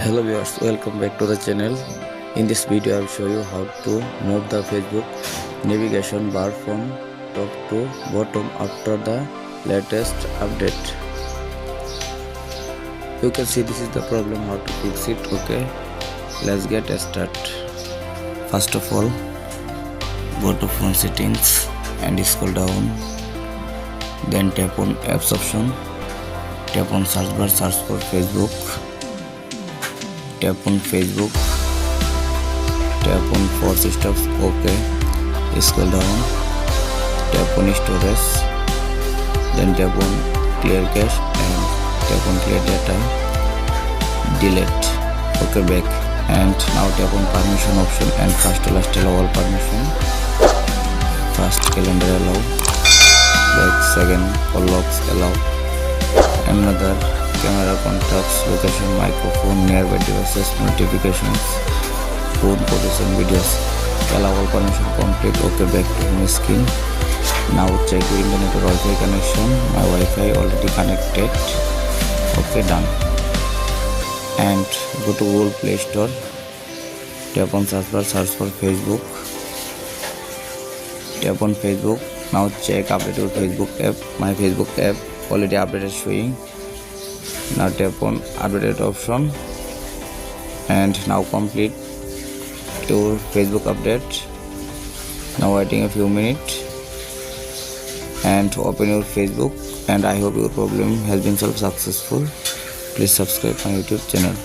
Hello viewers, welcome back to the channel. In this video I will show you how to move the Facebook navigation bar from top to bottom after the latest update. You can see this is the problem, how to fix it. Okay, let's get started. First of all, go to phone settings and scroll down, then tap on apps option, tap on search bar, search for Facebook, tap on Facebook, tap on force stops. Okay, scroll down, tap on storage, then tap on clear cache and tap on clear data, delete. Okay, back, and now tap on permission option and first to last allow all permission. First calendar allow, back second all locks allow, another camera, contacts, location, microphone, nearby devices, notifications, phone, photos and videos. Allow all permission complete. Okay, back to home screen. Now check your internet or Wi-Fi connection. My Wi-Fi already connected. Okay, done. And go to Google Play Store. Tap on search bar, search for Facebook. Tap on Facebook. Now check update your Facebook app. My Facebook app already updated showing. Now tap on updated option and now complete your Facebook update. Now waiting a few minutes and open your Facebook, and I hope your problem has been solved successful. Please subscribe my YouTube channel.